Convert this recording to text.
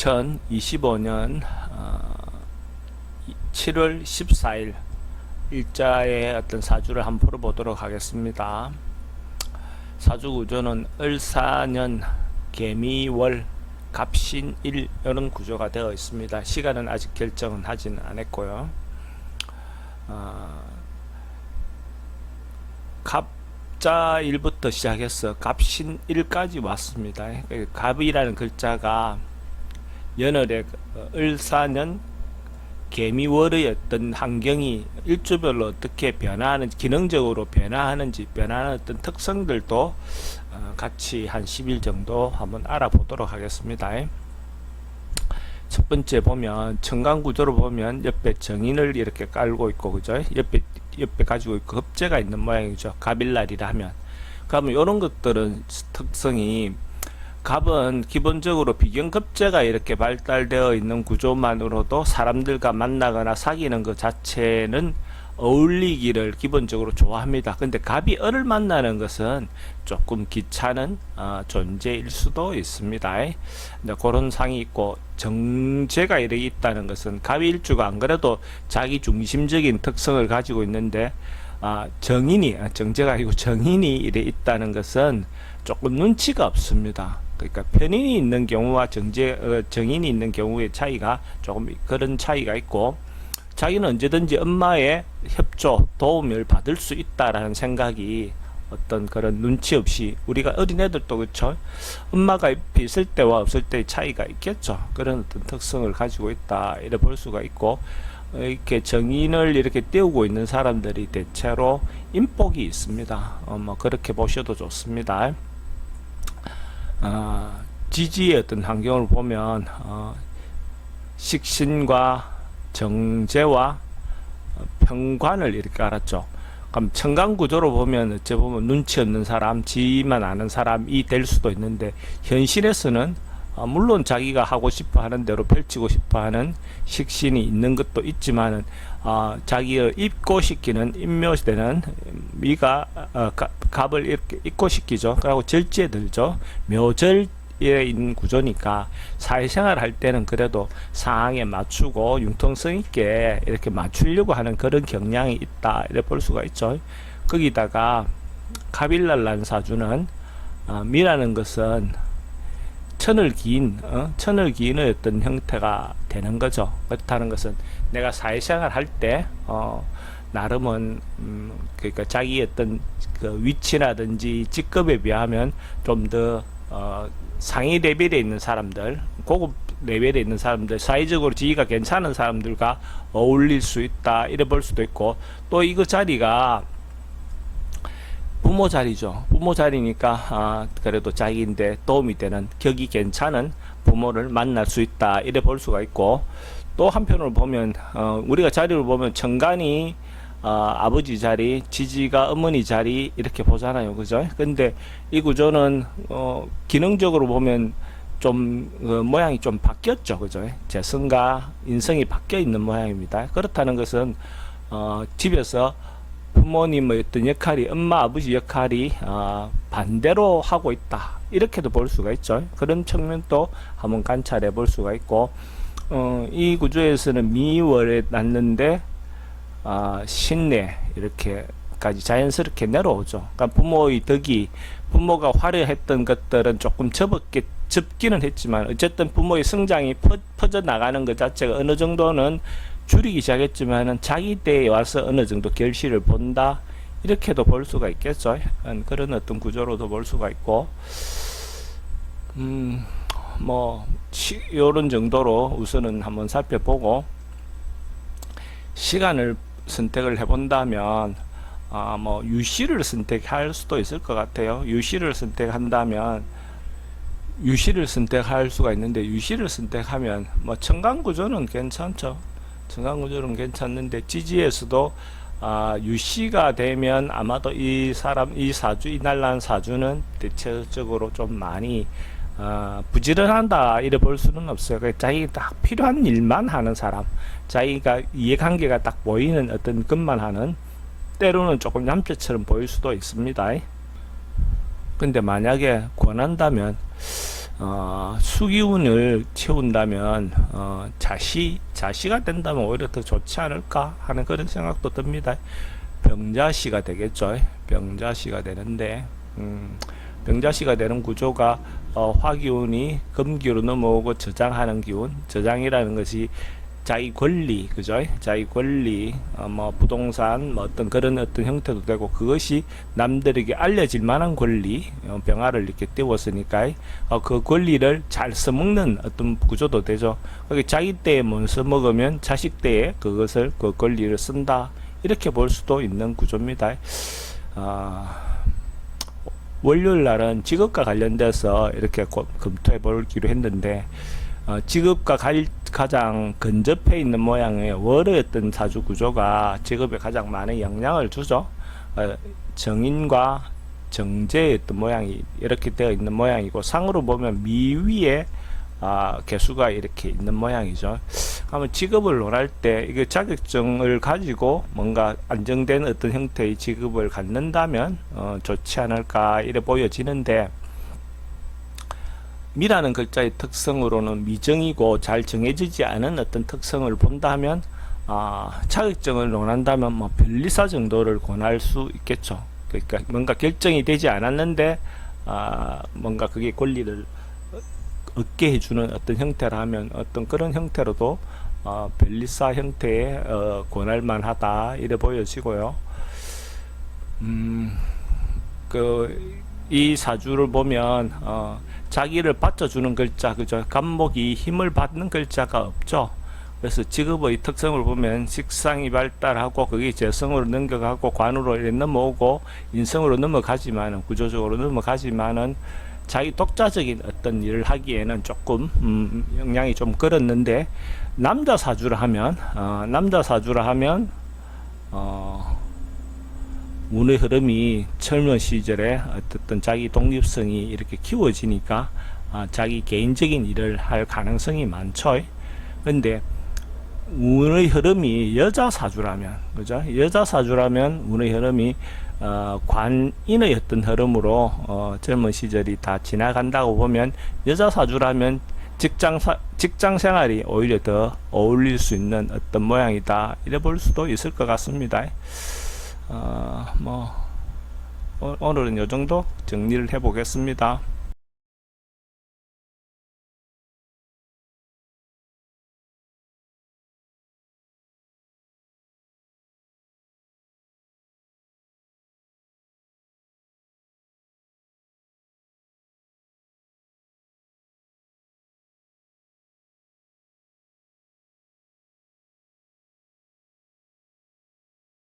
2025년 7월 14일 일자의 어떤 사주를 한번 풀어보도록 하겠습니다. 사주 구조는 을사년 개미월 갑신일 이런 구조가 되어 있습니다. 시간은 아직 결정은 하지는 않았고요. 갑자일부터 시작해서 갑신일까지 왔습니다. 갑이라는 글자가 연월의 을사년 개미월의 어떤 환경이 일주별로 어떻게 변화하는지, 기능적으로 변화하는지, 변화하는 어떤 특성들도 같이 한 10일 정도 한번 알아보도록 하겠습니다. 첫 번째 보면 천간 구조로 보면 옆에 정인을 이렇게 깔고 있고, 그죠? 옆에 가지고 있고 급제가 있는 모양이죠. 갑일날이라 하면. 그러면 이런 것들은 특성이, 갑은 기본적으로 비견급제가 이렇게 발달되어 있는 구조만으로도 사람들과 만나거나 사귀는 것 자체는 어울리기를 기본적으로 좋아합니다. 근데 갑이 을을 만나는 것은 조금 귀찮은 존재일 수도 있습니다. 그런 상이 있고, 정제가 이렇게 있다는 것은 갑이 일주가 안 그래도 자기 중심적인 특성을 가지고 있는데 정제가 아니고 정인이 이래 있다는 것은 조금 눈치가 없습니다. 그러니까 편인이 있는 경우와 정인이 있는 경우의 차이가 조금 그런 차이가 있고, 자기는 언제든지 엄마의 협조, 도움을 받을 수 있다라는 생각이 어떤 그런 눈치 없이, 우리가 어린애들도 그렇죠. 엄마가 옆에 있을 때와 없을 때의 차이가 있겠죠. 그런 어떤 특성을 가지고 있다 이래 볼 수가 있고, 이렇게 정인을 이렇게 띄우고 있는 사람들이 대체로 인복이 있습니다. 뭐 그렇게 보셔도 좋습니다. 지지의 어떤 환경을 보면 식신과 정제와 평관을 이렇게 알았죠. 그럼 천간 구조로 보면 어째 보면 눈치 없는 사람, 지만 아는 사람이 될 수도 있는데, 현실에서는 물론 자기가 하고 싶어 하는 대로 펼치고 싶어 하는 식신이 있는 것도 있지만은 자기를 입고시키는 인묘되는 미가 갑을 이렇게 입고시키죠. 그리고 절지에 들죠. 묘절에 있는 구조니까 사회생활 할 때는 그래도 상황에 맞추고 융통성 있게 이렇게 맞추려고 하는 그런 경향이 있다 이래 볼 수가 있죠. 거기다가 갑일날 난 사주는 미라는 것은 천을 기인의 어떤 형태가 되는 거죠. 그렇다는 것은 내가 사회생활 할 때 나름은 그러니까 자기 어떤 그 위치라든지 직급에 비하면 좀 더 상위 레벨에 있는 사람들, 고급 레벨에 있는 사람들, 사회적으로 지위가 괜찮은 사람들과 어울릴 수 있다 이래 볼 수도 있고, 또 이거 자리가 부모 자리죠. 부모 자리니까 그래도 자기인데 도움이 되는 격이 괜찮은 부모를 만날 수 있다 이래 볼 수가 있고, 또 한편으로 보면 우리가 자리를 보면 천간이 아버지 자리, 지지가 어머니 자리 이렇게 보잖아요, 그죠? 근데 이 구조는 기능적으로 보면 좀 모양이 좀 바뀌었죠, 그죠? 재성과 인성이 바뀌어 있는 모양입니다. 그렇다는 것은 집에서 부모님의 어떤 역할이, 엄마 아버지 역할이 반대로 하고 있다 이렇게도 볼 수가 있죠. 그런 측면도 한번 관찰해 볼 수가 있고, 이 구조에서는 미월에 났는데 신내 이렇게까지 자연스럽게 내려오죠. 그러니까 부모의 덕이, 부모가 화려했던 것들은 조금 접기는 했지만 어쨌든 부모의 성장이 퍼져 나가는 것 자체가 어느 정도는 줄이기 시작했지만은 자기 때에 와서 어느 정도 결실을 본다 이렇게도 볼 수가 있겠죠. 그런 어떤 구조로도 볼 수가 있고, 뭐 요런 정도로 우선은 한번 살펴보고, 시간을 선택을 해본다면 뭐 유시를 선택할 수도 있을 것 같아요. 유시를 선택한다면 유시를 선택할 수가 있는데, 유시를 선택하면 뭐 천간 구조는 괜찮죠. 천간 구조는 괜찮는데, 지지에서도 유시가 되면 아마도 이 사주, 이 날란 사주는 대체적으로 좀 많이 부지런한다 이래 볼 수는 없어요. 자기 딱 필요한 일만 하는 사람, 자기가 이해관계가 딱 보이는 어떤 것만 하는, 때로는 조금 얌체처럼 보일 수도 있습니다. 근데 만약에 권한다면 수기운을 채운다면 자시가 된다면 오히려 더 좋지 않을까 하는 그런 생각도 듭니다. 병자시가 되겠죠. 병자시가 되는데 병자시가 되는 구조가 화기운이 금기로 넘어오고 저장하는 기운, 저장이라는 것이 자기 권리, 그죠? 자기 권리, 뭐 부동산, 뭐 어떤 형태도 되고, 그것이 남들에게 알려질 만한 권리, 병화를 이렇게 띄웠으니까 그 권리를 잘 써먹는 어떤 구조도 되죠. 자기 때에 못 써먹으면 자식 때에 그것을 그 권리를 쓴다, 이렇게 볼 수도 있는 구조입니다. 월요일 날은 직업과 관련돼서 이렇게 검토해 보기로 했는데, 직업과 가장 근접해 있는 모양의 월의 어떤 사주 구조가 직업에 가장 많은 영향을 주죠. 정인과 정제의 어떤 모양이 이렇게 되어 있는 모양이고, 상으로 보면 미위에 개수가 이렇게 있는 모양이죠. 그러면 직업을 논할 때 이게 자격증을 가지고 뭔가 안정된 어떤 형태의 직업을 갖는다면 좋지 않을까 이래 보여지는데, 미라는 글자의 특성으로는 미정이고 잘 정해지지 않은 어떤 특성을 본다면 자격증을 논한다면 뭐 변리사 정도를 권할 수 있겠죠. 그러니까 뭔가 결정이 되지 않았는데 뭔가 그게 권리를 얻게 해주는 어떤 형태라면 어떤 그런 형태로도 변리사 형태의 권할 만하다 이래 보여지고요. 이 사주를 보면 자기를 받쳐주는 글자, 그죠? 간목이 힘을 받는 글자가 없죠. 그래서 직업의 특성을 보면 식상이 발달하고 그게 재성으로 넘겨가고 관으로 넘어오고 인성으로 넘어가지만은, 구조적으로 넘어가지만은 자기 독자적인 어떤 일을 하기에는 조금 영향이 좀 그렇는데, 남자 사주라 하면 운의 흐름이 젊은 시절에 어떤 자기 독립성이 이렇게 키워지니까 자기 개인적인 일을 할 가능성이 많죠. 근데 운의 흐름이 여자 사주라면, 그죠? 여자 사주라면 운의 흐름이 관인의 어떤 흐름으로 젊은 시절이 다 지나간다고 보면, 여자 사주라면 직장 생활이 오히려 더 어울릴 수 있는 어떤 모양이다 이래 볼 수도 있을 것 같습니다. 오늘은 이 정도 정리를 해 보겠습니다.